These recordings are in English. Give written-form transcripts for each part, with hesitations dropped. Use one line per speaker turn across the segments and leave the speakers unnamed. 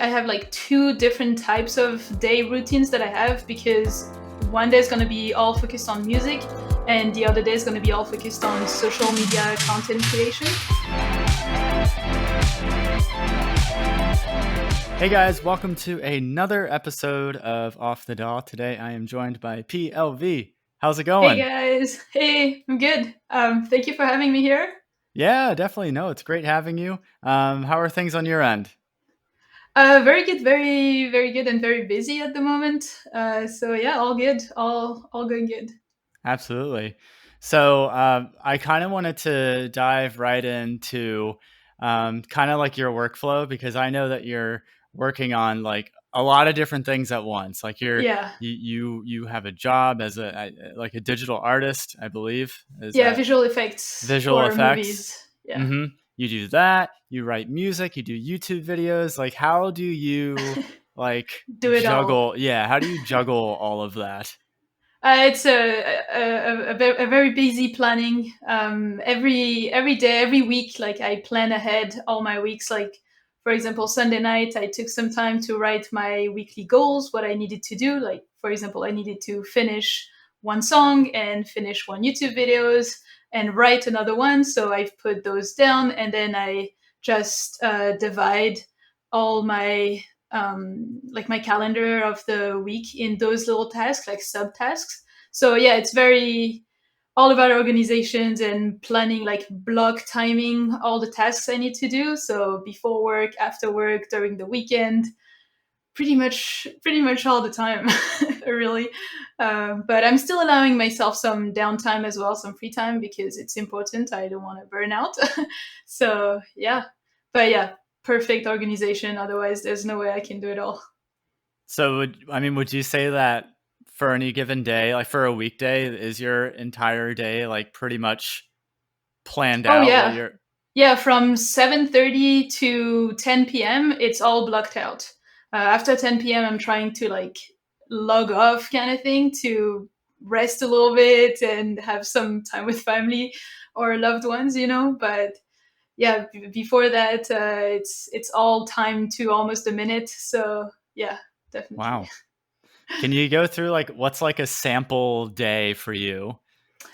I have like two different types of day routines that I have, because one day is going to be all focused on music and the other day is going to be all focused on social media content creation.
Hey guys, welcome to another episode of Off the DAW. Today I am joined by PLV. How's it
Hey
going?
guys, hey, I'm good. Thank you for having me here.
Yeah, definitely. No, it's great having you. How are things on your end?
Very good, very, very good, and very busy at the moment. So yeah, all good, all going good.
Absolutely. So I kind of wanted to dive right into kind of like your workflow, because I know that you're working on like a lot of different things at once. Like
Yeah,
you have a job as like a digital artist, I believe. Is
yeah,
that
visual effects
visual
for
effects?
movies. Yeah,
Mm-hmm. You do that. You write music. You do YouTube videos. Like, how do you like
do it all.
juggle? Yeah, how do you juggle all of that?
It's a very busy planning. Every day, every week, like I plan ahead all my weeks. Like for example, Sunday night, I took some time to write my weekly goals, what I needed to do. Like for example, I needed to finish one song and finish one YouTube videos and write another one. So I've put those down, and then I just divide all my like my calendar of the week in those little tasks, like subtasks. So yeah, it's very all about organizations and planning, like block timing all the tasks I need to do. So before work, after work, during the weekend, pretty much all the time, really. But I'm still allowing myself some downtime as well, some free time, because it's important. I don't want to burn out. So yeah, but yeah, perfect organization. Otherwise, there's no way I can do it all.
So, would you say that for any given day, like for a weekday, is your entire day like pretty much planned
Oh
out? What
yeah,
you're
yeah. From 7:30 to 10 p.m., it's all blocked out. After 10 p.m., I'm trying to like log off, kind of thing, to rest a little bit and have some time with family or loved ones, you know. But yeah, before that, it's all timed to almost a minute. So yeah, definitely.
wow? Can you go through like what's like a sample day for you?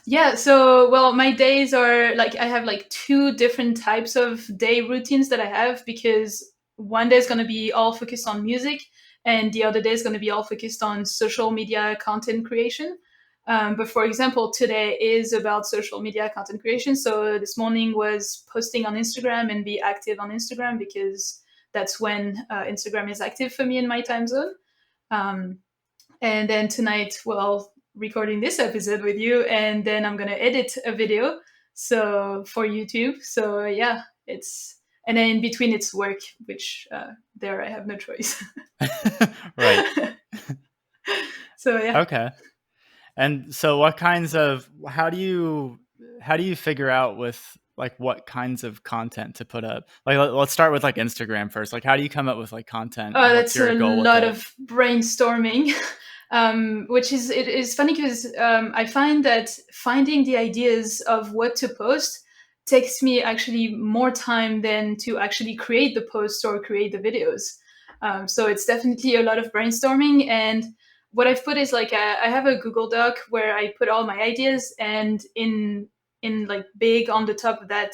Yeah, so well, my days are like I have like two different types of day routines that I have, because one day is going to be all focused on music and the other day is going to be all focused on social media content creation. But for example, today is about social media content creation. So this morning was posting on Instagram and be active on Instagram, because that's when Instagram is active for me in my time zone. Um, and then tonight, well, recording this episode with you, and then I'm gonna edit a video so for YouTube. So yeah, it's and then in between it's work, which there I have no choice.
Right.
So yeah.
Okay. And so how do you figure out with like what kinds of content to put up? Like let's start with like Instagram first. Like how do you come up with like content and what's
That's
your
a
goal with
lot
it?
of brainstorming, which is it is funny because I find that finding the ideas of what to post takes me actually more time than to actually create the post or create the videos. So it's definitely a lot of brainstorming. And what I've put is like I have a Google Doc where I put all my ideas, and in like big on the top of that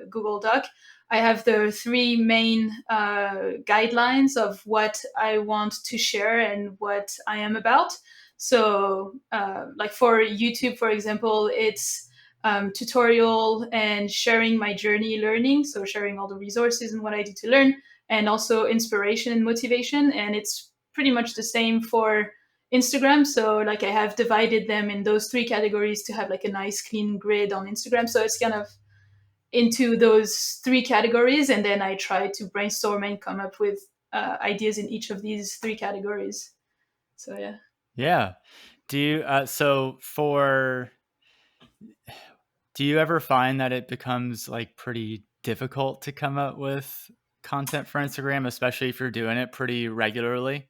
Google Doc, I have the three main guidelines of what I want to share and what I am about. So, like for YouTube, for example, it's tutorial and sharing my journey learning. So, sharing all the resources and what I do to learn, and also inspiration and motivation. And it's pretty much the same for Instagram. So, like, I have divided them in those three categories to have like a nice clean grid on Instagram. So, it's kind of into those three categories, and then I try to brainstorm and come up with ideas in each of these three categories. So yeah.
Yeah. Do you ever find that it becomes like pretty difficult to come up with content for Instagram, especially if you're doing it pretty regularly?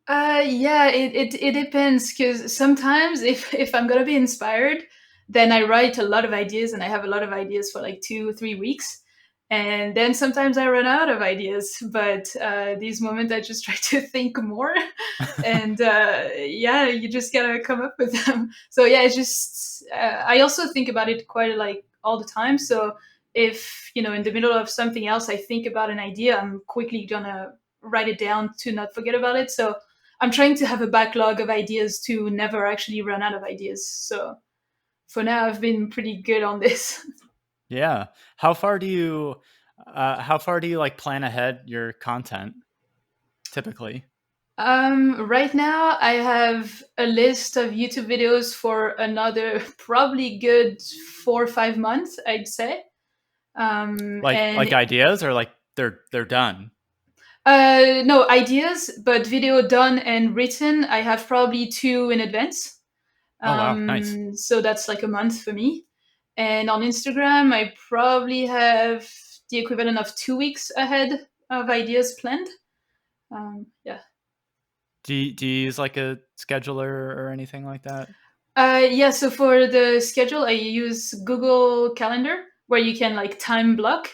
Yeah, it depends, because sometimes if I'm gonna be inspired, then I write a lot of ideas and I have a lot of ideas for like 2 3 weeks. And then sometimes I run out of ideas, but these moments I just try to think more, and yeah, you just gotta come up with them. So yeah, it's just I also think about it quite like all the time. So if in the middle of something else I think about an idea, I'm quickly gonna write it down to not forget about it. So I'm trying to have a backlog of ideas to never actually run out of ideas. So for now, I've been pretty good on this.
Yeah. How far do you like plan ahead your content typically?
Right now, I have a list of YouTube videos for another probably good 4 or 5 months, I'd say.
Like
And
ideas, or like they're done?
no ideas, but video done and written. I have probably two in advance.
Oh wow, nice.
So that's like a month for me. And on Instagram, I probably have the equivalent of 2 weeks ahead of ideas planned. Yeah.
Do you use like a scheduler or anything like that?
Yeah, so for the schedule, I use Google Calendar where you can like time block.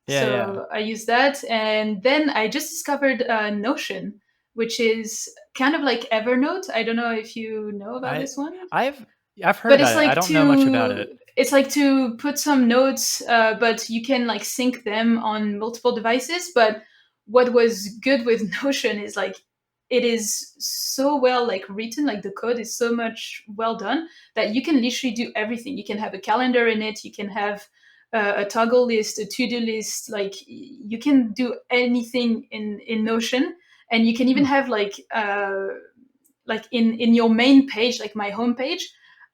Yeah, yeah.
So I use that. And then I just discovered Notion, which is kind of like Evernote. I don't know if you know about
I
this one.
I've I've heard
But
about it. I don't know much about it.
it's like to put some notes, but you can like sync them on multiple devices. But what was good with Notion is like it is so well like written, like the code is so much well done that you can literally do everything. You can have a calendar in it, you can have a toggle list, a to-do list, like you can do anything in Notion. And you can even
Hmm.
have like in your main page, like my homepage,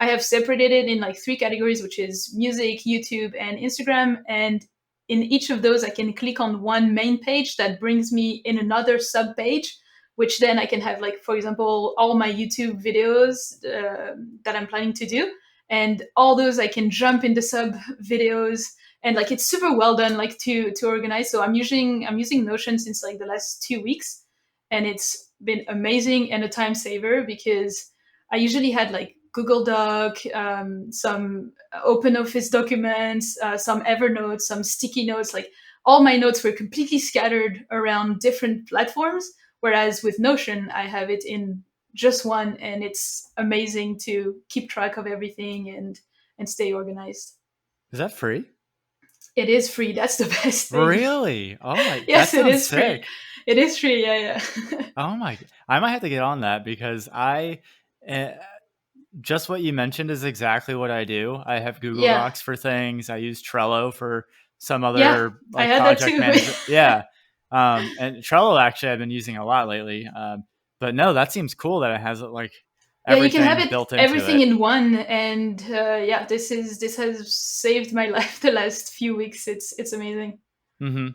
I have separated it in like three categories, which is music, YouTube, and Instagram. And in each of those, I can click on one main page that brings me in another sub page, which then I can have, like, for example, all my YouTube videos that I'm planning to do. And all those I can jump into sub videos. And like it's super well done, like to organize. So I'm using Notion since like the last 2 weeks, and it's been amazing and a time saver because I usually had like Google Doc, some Open Office documents, some Evernote, some sticky notes. Like all my notes were completely scattered around different platforms. Whereas with Notion, I have it in just one, and it's amazing to keep track of everything and stay organized.
Is that free?
It is free. That's the best thing.
Really? Oh my, that
Yes, it
sounds
is free.
sick.
It is free. Yeah, yeah.
Oh my, I might have to get on that because uh, just what you mentioned is exactly what I do. I have Google
Yeah.
Docs for things. I use Trello for some
Yeah,
other
I
like
had that
project
too.
management. Yeah. And Trello actually I've been using a lot lately. But no, that seems cool that it has like
Yeah, you can have
everything
it
built into
everything
it.
in one, and yeah, this has saved my life the last few weeks. It's amazing.
Hmm.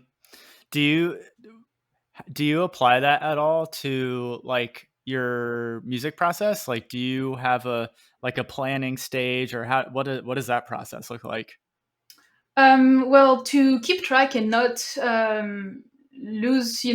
Do you do you apply that at all to like your music process? Like, do you have a planning stage, or what does that process look like?
Well, to keep track and not lose,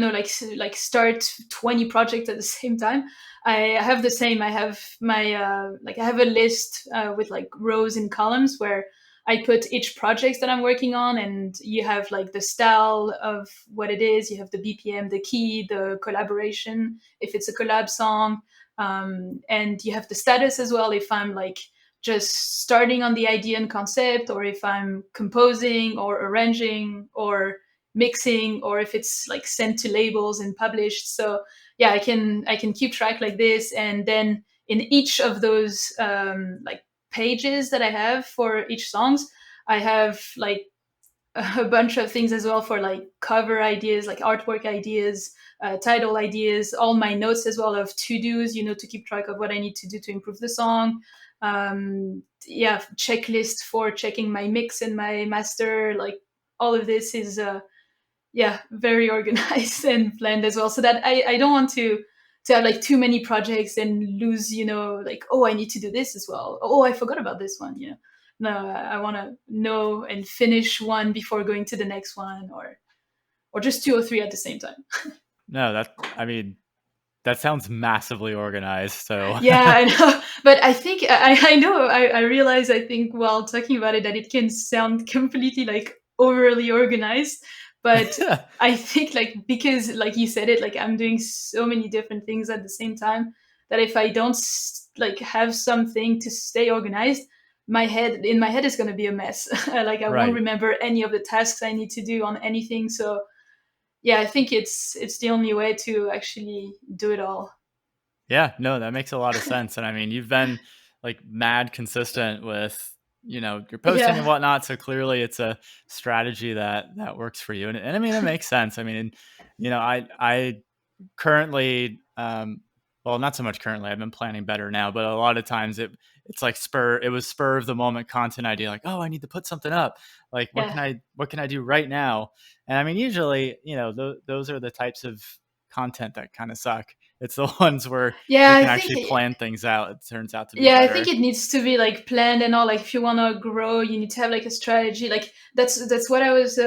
like start 20 projects at the same time. I have the same. I have my like I have a list with like rows and columns where I put each project that I'm working on, and you have like the style of what it is. You have the BPM, the key, the collaboration if it's a collab song, and you have the status as well if I'm like just starting on the idea and concept, or if I'm composing or arranging or mixing, or if it's like sent to labels and published. So yeah, I can keep track like this, and then in each of those like pages that I have for each songs, I have like a bunch of things as well for like cover ideas, like artwork ideas, title ideas, all my notes as well of to dos, to keep track of what I need to do to improve the song. Yeah, checklist for checking my mix and my master. Like all of this is, yeah, very organized and planned as well, so that I don't want to have like too many projects and lose, like, oh, I need to do this as well. Oh, I forgot about this one. No, I want to know and finish one before going to the next one, or just two or three at the same time.
No, I mean, that sounds massively organized. So
Yeah, I know. But I think I know I realize, I think while talking about it, that it can sound completely like overly organized. But I think like because like you said it, like I'm doing so many different things at the same time that if I don't like have something to stay organized, my head is going to be a mess. Like I won't
Right.
remember any of the tasks I need to do on anything. So yeah, I think it's the only way to actually do it all.
Yeah, no, that makes a lot of sense. And I mean, you've been like mad consistent with, your posting and
Yeah,
whatnot. So clearly it's a strategy that works for you. And I mean, it makes sense. I mean, I currently, well, not so much currently. I've been planning better now, but a lot of times it's like it was spur of the moment content idea. Like, oh, I need to put something up. Like,
yeah,
what can I do right now? And I mean, usually, those are the types of content that kind of suck. It's the ones where
yeah.
you
I
can
think
actually plan things out. It turns out to be
yeah, I think
better.
it needs to be like planned and all. Like if you want to grow, you need to have like a strategy. Like that's what I was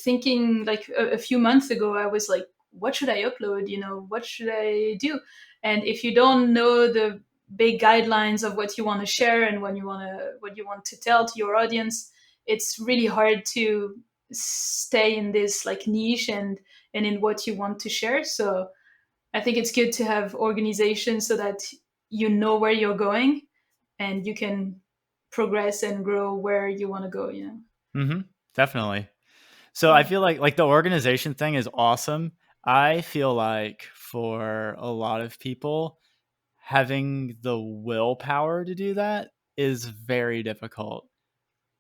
thinking. Like a few months ago, I was like, what should I upload? What should I do? And if you don't know the big guidelines of what you want to share and what you want to tell to your audience, it's really hard to stay in this like niche and in what you want to share. So I think it's good to have organization so that you know where you're going and you can progress and grow where you want to go.
Hmm. Definitely. So I
Yeah.
feel like the organization thing is awesome. I feel like for a lot of people, having the willpower to do that is very difficult.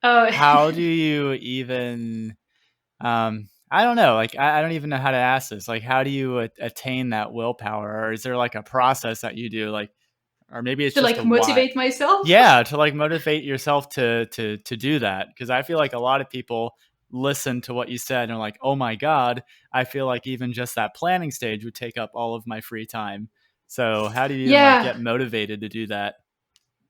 Oh,
How do you even I don't know, like I don't even know how to ask this. Like how do you attain that willpower? Or is there like a process that you do like or maybe it's
to
just a
like
why?
motivate myself.
Yeah, to like motivate yourself to do that because I feel like a lot of people listen to what you said and are like, "Oh my god, I feel like even just that planning stage would take up all of my free time." So, how do you even like
Yeah,
get motivated to do that?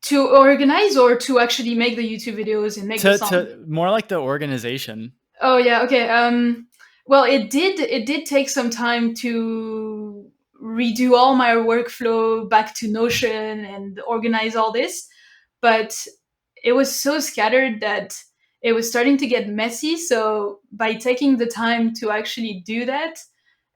to organize or to actually make the YouTube videos and make the song.
To more like the organization.
Oh yeah, okay. Well, it did take some time to redo all my workflow back to Notion and organize all this, but it was so scattered that it was starting to get messy. So by taking the time to actually do that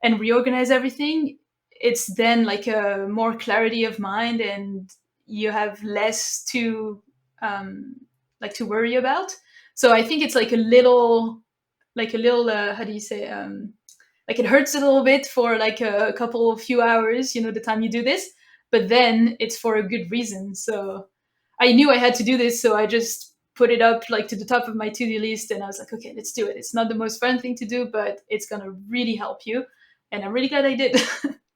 and reorganize everything, it's then like a more clarity of mind and you have less to um, like to worry about. So I think it's like a little how do you say like it hurts a little bit for like a couple of few hours, the time you do this, but then it's for a good reason. So I knew I had to do this, so I just put it up like to the top of my to-do list and I was like, okay, let's do it. It's not the most fun thing to do, but it's gonna really help you, and I'm really glad I did.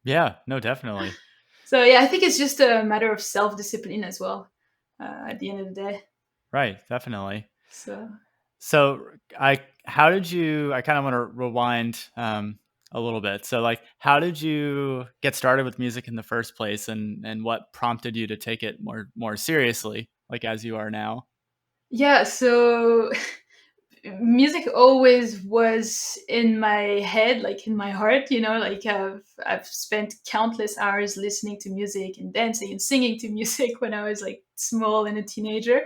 Yeah, no, definitely.
So yeah, I think it's just a matter of self-discipline as well, at the end of the day.
Right, definitely.
So
So, how did you I kind of want to rewind a little bit. So like how did you get started with music in the first place and what prompted you to take it more seriously like as you are now?
yeah, so music always was in my head, like in my heart, like I've spent countless hours listening to music and dancing and singing to music when I was like small and a teenager.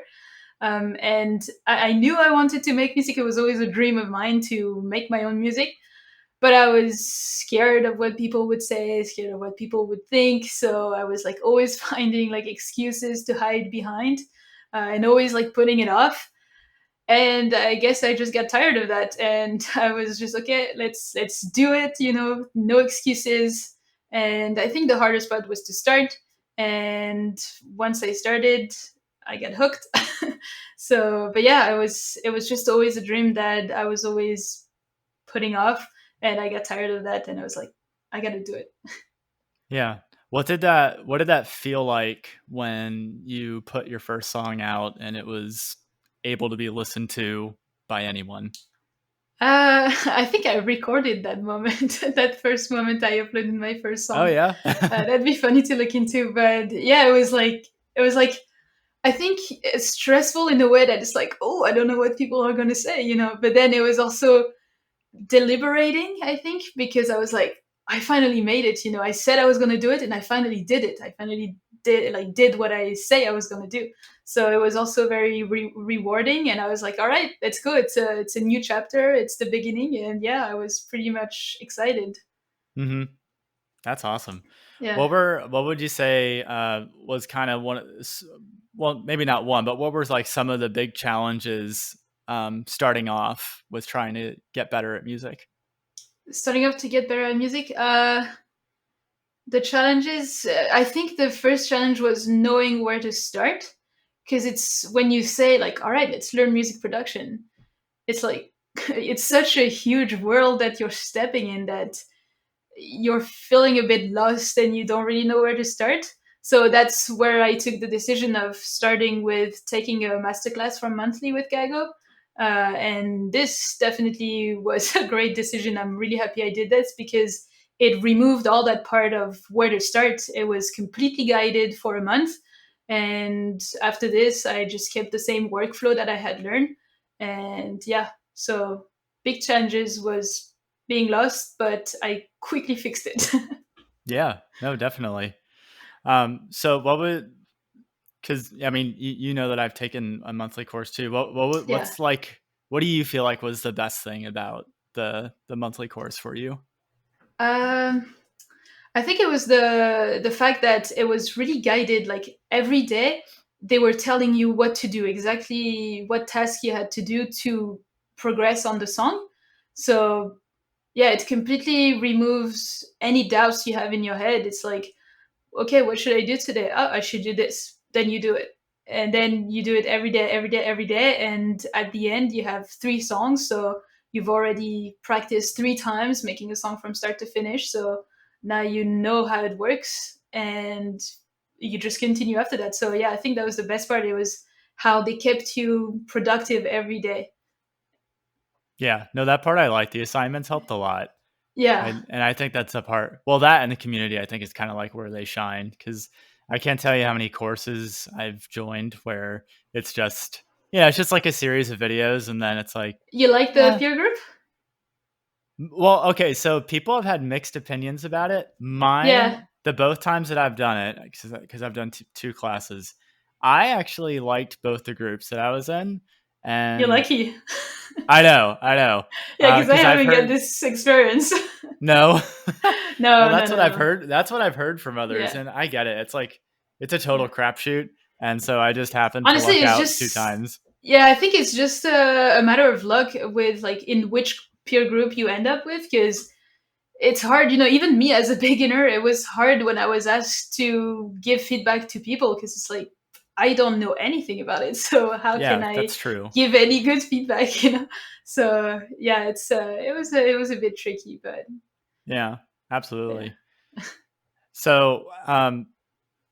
And I knew I wanted to make music. It was always a dream of mine to make my own music, but I was scared of what people would say, scared of what people would think. So I was like always finding like excuses to hide behind, and always like putting it off. And I guess I just got tired of that, and I was just okay, let's do it, no excuses. And I think the hardest part was to start, and once I started, I got hooked. So but yeah, it was just always a dream that I was always putting off, and I got tired of that, and I was like, I gotta do it.
Yeah. What did that feel like when you put your first song out and it was able to be listened to by anyone?
I think I recorded that moment, that first moment I uploaded my first
Oh
song.
yeah.
That'd be funny to look into, but yeah, it was like I think it's stressful in a way that it's like, oh, I don't know what people are gonna say. But then it was also deliberating, I think, because I was like, I finally made it. I said I was gonna do it, and I finally did it. I finally did what I say I was going to do. So it was also very rewarding, and I was like, all right, let's go. It's a new chapter. It's the beginning, and yeah, I was pretty much excited.
Hmm. That's awesome.
Yeah.
What would you say was kind of well, maybe not one, but what were like some of the big challenges starting off with trying to get better at music?
Starting off to get better at music, the challenges, I think the first challenge was knowing where to start, because it's when you say like, all right, let's learn music production, it's like it's such a huge world that you're stepping in, that you're feeling a bit lost and you don't really know where to start. So that's where I took the decision of starting with taking a masterclass from Monthly with Gago. And this definitely was a great decision. I'm really happy I did this, because it removed all that part of where to start. It was completely guided for a month. And after this, I just kept the same workflow that I had learned. And yeah, so big challenges was being lost, but I quickly fixed it.
Yeah, no, definitely. So what would, because I mean, you know that I've taken a monthly course too.
Yeah.
What's like, what do you feel like was the best thing about the monthly course for you?
Um, I think it was the fact that it was really guided. Like every day, they were telling you what to do, exactly what task you had to do to progress on the song. So yeah, it completely removes any doubts you have in your head. It's like, okay, what should I do today? Oh, I should do this. Then you do it. And then you do it every day, every day, every day. And at the end, you have 3 songs. So you've already practiced 3 times making a song from start to finish. So now you know how it works, and you just continue after that. So yeah, I think that was the best part. It was how they kept you productive every day.
Yeah, no, that part I like. The assignments helped a lot.
Yeah.
And I think that's a part. Well, that and the community, I think, is kind of like where they shine, because I can't tell you how many courses I've joined where it's just, yeah, it's just like a series of videos, and then it's like,
You like the
yeah.
peer group?
Well, okay, so people have had mixed opinions about it.
Yeah.
Mine, the both times that I've done it, because I've done two classes, I actually liked both the groups that I was in,
You're
and
lucky.
I know,
Yeah, because I
because I've
haven't got
heard
this experience.
no. Well,
No, no,
that's
no,
what I've
no.
heard. That's what I've heard from others,
Yeah.
and I get it. It's like it's a total
Yeah.
crapshoot, and so I just happened to
Honestly,
luck
it's
out two
just,
times.
yeah, I think it's just a matter of luck with like in which peer group you end up with, because it's hard, even me as a beginner, it was hard when I was asked to give feedback to people, because it's like I don't know anything about it. So how can
Yeah,
I
that's true.
give any good feedback? So yeah, it was a bit tricky, but
Yeah,
yeah.
absolutely. So,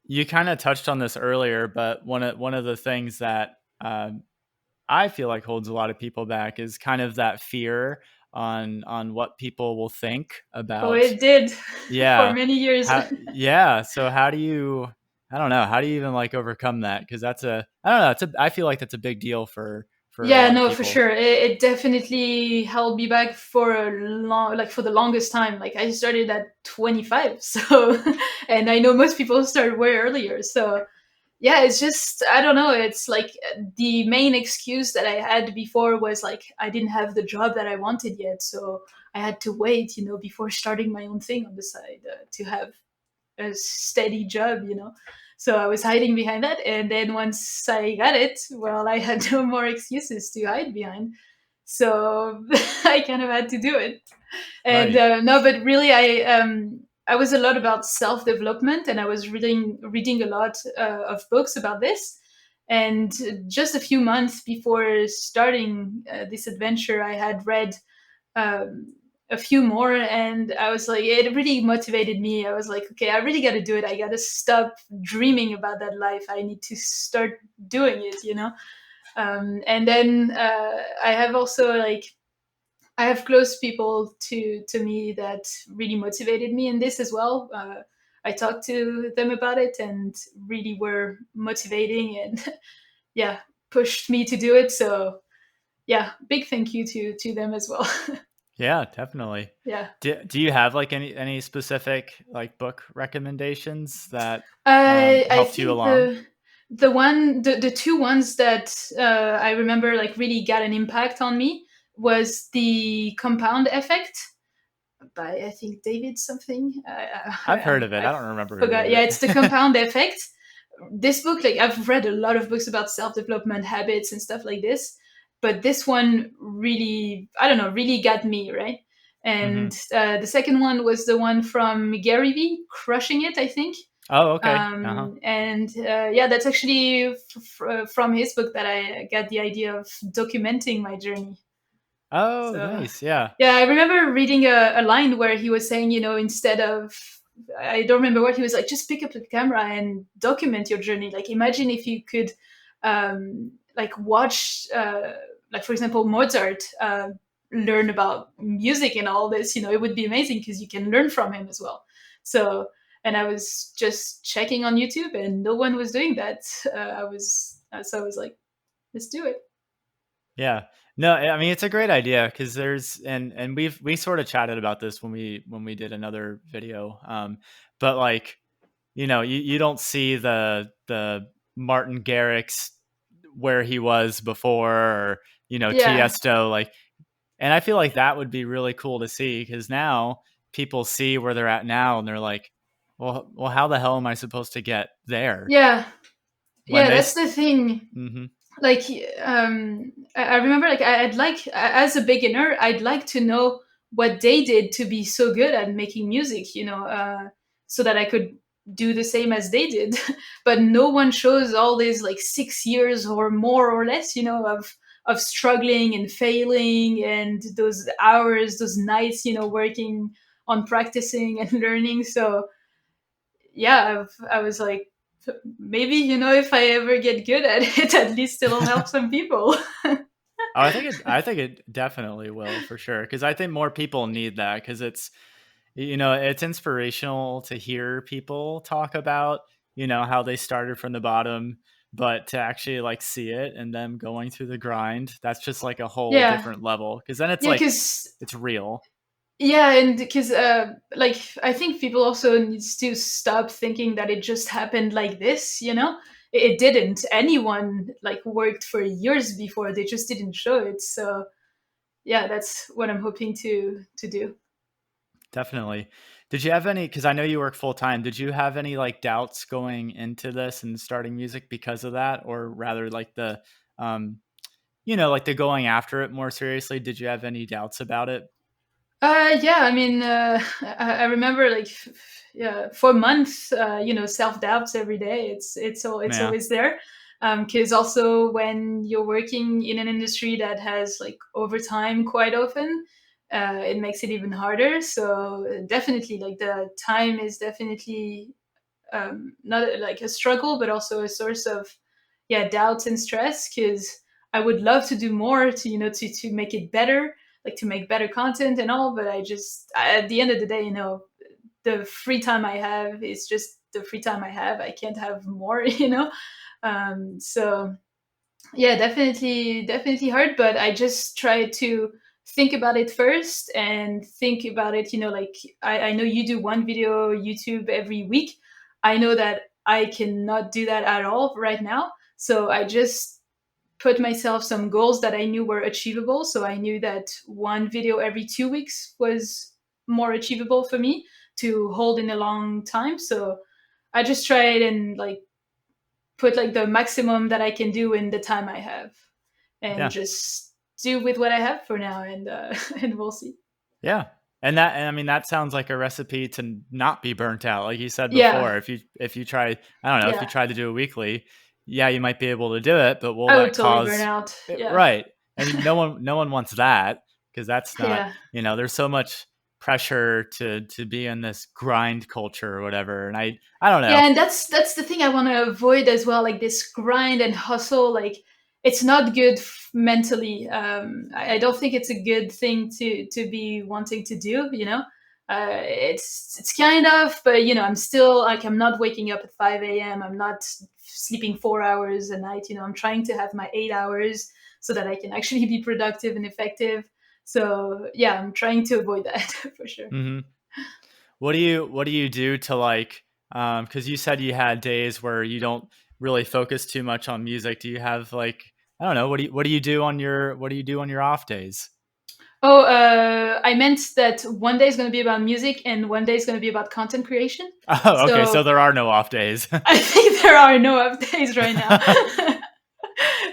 you kind of touched on this earlier, but one of the things that I feel like holds a lot of people back is kind of that fear on what people will think
Oh,
about.
it did for
Yeah.
many years.
Yeah, so how do you, I don't know, how do you even like overcome that? Because that's a, I don't know, it's a, I feel like that's a big deal for a
Yeah,
lot of
no, for
people.
sure. It definitely held me back for for the longest time. Like I started at 25, so and I know most people start way earlier. So yeah, it's just I don't know. It's like the main excuse that I had before was like I didn't have the job that I wanted yet, so I had to wait, before starting my own thing on the side, to have a steady job. So I was hiding behind that, and then once I got it, well, I had no more excuses to hide behind. So I kind of had to do it. And
Right.
no, but really, I was a lot about self development, and I was reading a lot of books about this. And just a few months before starting this adventure, I had read um, a few more, and I was like, it really motivated me. I was like, okay, I really got to do it. I got to stop dreaming about that life. I need to start doing it. And then I have also like I have close people to me that really motivated me in this as well. I talked to them about it, and really were motivating, and yeah, pushed me to do it. So yeah, big thank you to them as well.
Yeah, definitely.
Yeah.
Do you have like any specific like book recommendations that
I
helped you
think
along?
the two ones that I remember like really got an impact on me was the Compound Effect by I think David something.
I've heard of it.
I
I don't remember who
forgot.
wrote
Yeah, it's the
it.
Compound Effect. This book, like I've read a lot of books about self development habits and stuff like this, but this one really, I don't know, really got me right.
Hmm.
And the second one was the one from Gary Vee, Crushing It, I think.
Oh, okay. Uh-huh.
And yeah, that's actually from his book that I got the idea of documenting my journey.
Oh,
So
nice. Yeah.
yeah, I remember reading a line where he was saying, you know, instead of, I don't remember what he was like, just pick up the camera and document your journey. Like imagine if you could like watch like for example Mozart learn about music and all this, you know, it would be amazing because you can learn from him as well. So and I was just checking on YouTube and no one was doing that. I was like, let's do it.
Yeah. No, I mean it's a great idea because there's and we sort of chatted about this when we did another video. But like, you know, you don't see the Martin Garrix where he was before, or you know,
Yeah.
Tiesto, like, and I feel like that would be really cool to see because now people see where they're at now and they're like, well, how the hell am I supposed to get there
Yeah.
when
Yeah,
they?
that's the thing.
Mm-hmm.
Like I remember like I'd like as a beginner I'd like to know what they did to be so good at making music, you know, so that I could do the same as they did. But no one shows all these like 6 years or more or less, you know, of struggling and failing and those hours, those nights, you know, working on practicing and learning. So yeah, I was like, maybe, you know, if I ever get good at it, at least it'll help some people.
Oh, I think it definitely will for sure because I think more people need that because it's, you know, it's inspirational to hear people talk about, you know, how they started from the bottom, but to actually like see it and them going through the grind, that's just like a whole
Yeah.
different level because then it's
Yeah,
like
because
it's real.
yeah, and because like I think people also needs to stop thinking that it just happened like this, you know. It didn't. Anyone like worked for years before, they just didn't show it. So yeah, that's what I'm hoping to do.
Definitely. Did you have any, because I know you work full time, did you have any like doubts going into this and starting music because of that? Or rather like the, um, you know, like the going after it more seriously? Did you have any doubts about it?
Yeah, I mean, I remember like, yeah, for months, you know, self doubts every day. It's
Yeah.
always there, because also when you're working in an industry that has like overtime quite often, it makes it even harder. So definitely, like the time is definitely not like a struggle, but also a source of yeah doubts and stress. Because I would love to do more to you know to make it better, like to make better content and all. But at the end of the day, you know, the free time I have is just the free time I have. I can't have more, you know. So yeah, definitely hard, but I just try to think about it first and think about it, you know, like I know you do one video YouTube every week. I know that I cannot do that at all right now. So I just put myself some goals that I knew were achievable. So I knew that one video every 2 weeks was more achievable for me to hold in a long time. So I just tried and like put like the maximum that I can do in the time I have, and
Yeah.
just do with what I have for now, and and we'll see.
Yeah. And I mean that sounds like a recipe to not be burnt out. Like you said
Yeah,
before, if you try, I don't know, if you
yeah,
try to do it weekly, yeah, you might be able to do it, but will
I would
that
totally burn
cause
out. Yeah,
right. And no one wants that because that's not,
yeah.
you know, there's so much pressure to be in this grind culture or whatever. And I don't know.
Yeah, and that's the thing I want to avoid as well. Like this grind and hustle, like it's not good mentally. I don't think it's a good thing to be wanting to do. You know, it's kind of, but you know, I'm still like I'm not waking up at 5 a.m. I'm not sleeping 4 hours a night. You know, I'm trying to have my 8 hours so that I can actually be productive and effective. So yeah, I'm trying to avoid that for sure.
Hmm. What do you do to like because you said you had days where you don't really focus too much on music. Do you have like I don't know, what do you do on your off days?
Oh, I meant that one day is going to be about music and one day is going to be about content creation.
Oh, okay, so
So
there are no off days.
I think there are no updates right now.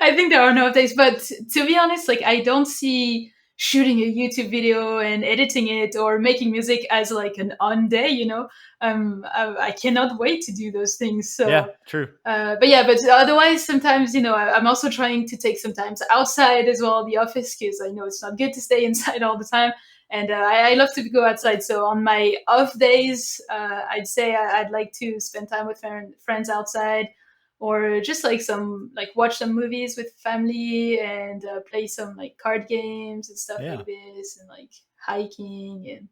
I think there are no updates, but to be honest, like I don't see shooting a YouTube video and editing it or making music as like an on day. I cannot wait to do those things.
Yeah,
So
true.
but yeah, but otherwise, sometimes I'm also trying to take some times outside as well, the office, because I know it's not good to stay inside all the time. And I love to go outside. So on my off days, I'd say I'd like to spend time with friends outside, or just like watch some movies with family and play some like card games and stuff
Yeah.
like this, and like hiking and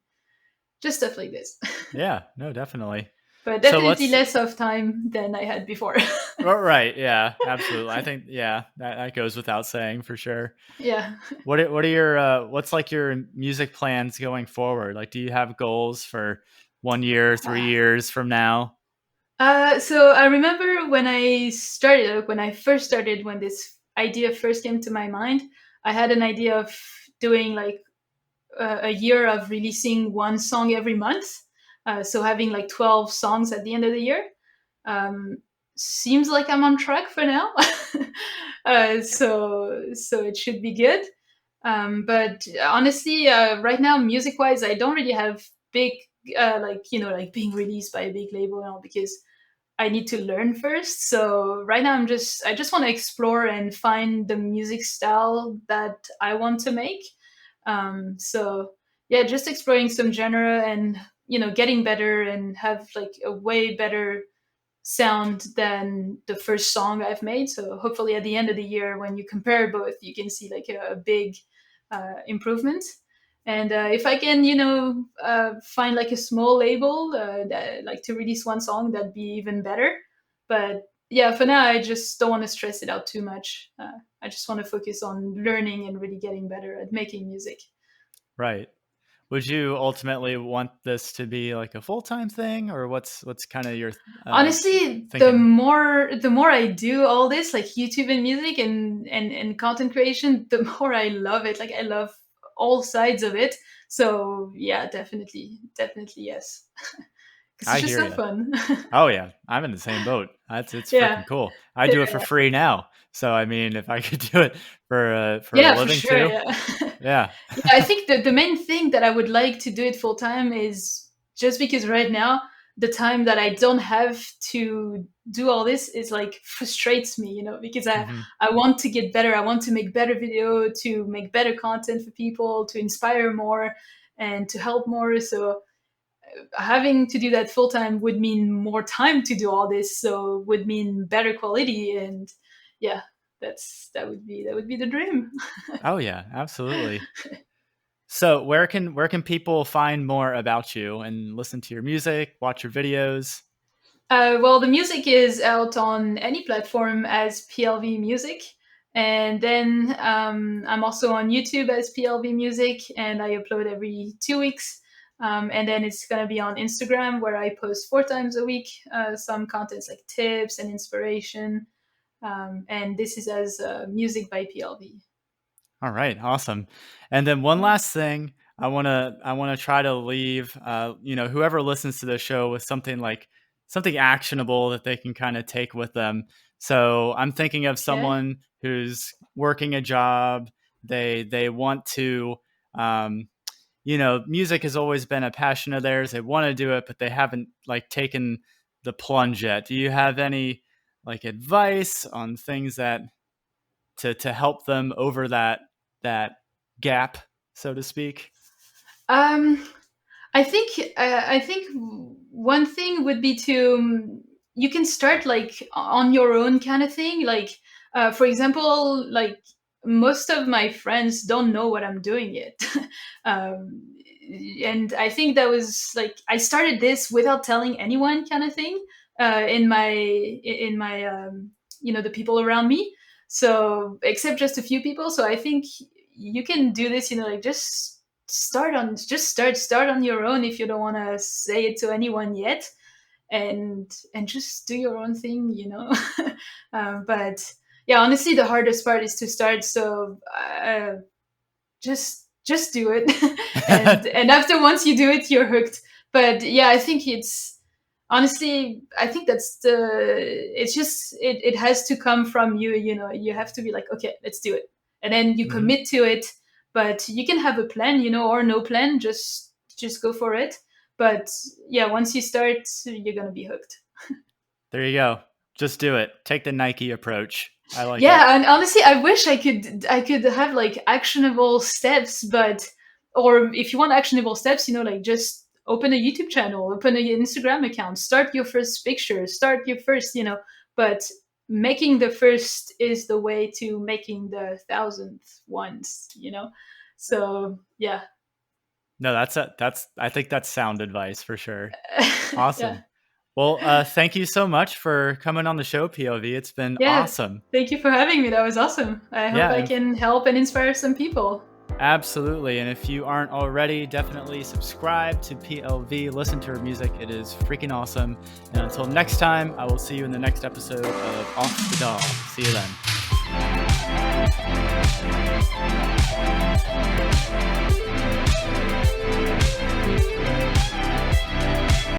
just stuff like this.
Yeah, no, definitely.
But
So
definitely
let's
less of time than I had before.
right, yeah, absolutely. I think yeah, that goes without saying for sure.
Yeah.
What are your what's like your music plans going forward? Like do you have goals for 1 year, 3 years from now?
So I remember when I first started, when this idea first came to my mind, I had an idea of doing like a year of releasing one song every month. So having like 12 songs at the end of the year. Um, Seems like I'm on track for now. So it should be good. But honestly, right now, music wise, I don't really have big, like being released by a big label and all, because I need to learn first. So right now I just want to explore and find the music style that I want to make. So yeah, just exploring some genre and getting better and have like a way better sound than the first song I've made. So hopefully at the end of the year, when you compare both, you can see like a big improvement. And if I can, find like a small label like to release one song, that'd be even better. But yeah, for now, I just don't want to stress it out too much. I just want to focus on learning and really getting better at making music.
Right. Would you ultimately want this to be like a full-time thing or what's kind of your uh
Honestly, the
thinking?
more the more I do all this, like YouTube and music and content creation, the more I love it. Like I love all sides of it. So yeah, definitely yes, because
I
it's just
hear
so
you.
fun.
Oh yeah, I'm in the same boat. It's
Yeah,
freaking cool. I do it for
yeah,
free now. So I mean, if I could do it for a
yeah, for
living
sure.
too,
Yeah.
yeah.
Yeah, I think the main thing that I would like to do it full time is just because right now the time that I don't have to do all this is like frustrates me, because
Hmm.
I want to get better. I want to make better video, to make better content for people, to inspire more and to help more. So having to do that full time would mean more time to do all this, so would mean better quality. And yeah, that would be the dream.
Oh yeah, absolutely. So where can people find more about you and listen to your music, watch your videos?
Well, the music is out on any platform as PLV Music. And then I'm also on YouTube as PLV Music, and I upload every 2 weeks. And then it's going to be on Instagram, where I post 4 times a week, some contents like tips and inspiration. And this is as Music by PLV.
All right, awesome. And then one
Yeah.
last thing, I wanna try to leave whoever listens to the show with something like something actionable that they can kind of take with them. So I'm thinking of
Okay.
someone who's working a job. They want to music has always been a passion of theirs. They want to do it, but they haven't like taken the plunge yet. Do you have any like advice on things that to help them over that gap, so to speak?
Um, I think one thing would be to you can start like on your own kind of thing. Like for example, like most of my friends don't know what I'm doing yet, um, and I think that was like I started this without telling anyone kind of thing in my the people around me. So except just a few people. So I think you can do this, like just start on your own if you don't want to say it to anyone yet, and just do your own thing. But yeah, honestly, the hardest part is to start. So just do it, and after once you do it, you're hooked. But yeah, I think it's honestly, I think that's it's just it has to come from you. You have to be like, okay, let's do it, and then you
Mhm.
commit to it. But you can have a plan, or no plan, just go for it. But yeah, once you start, you're gonna be hooked.
There you go. Just do it. Take the Nike approach. I like it.
Yeah, and honestly, I wish I could have like actionable steps, but or if you want actionable steps, like just open a YouTube channel, open an Instagram account, start your first picture, start your first, but making the first is the way to making the thousandth ones. So yeah.
No, that's I think that's sound advice for sure.
Yeah.
Awesome. Well, thank you so much for coming on the show, POV. It's been
Yeah.
awesome.
Thank you for having me. That was awesome. I hope
Yeah,
I
and
can help and inspire some people.
absolutely. And if you aren't already, definitely subscribe to PLV. Listen to her music. It is freaking awesome. And until next time, I will see you in the next episode of Off the DAW. See you then.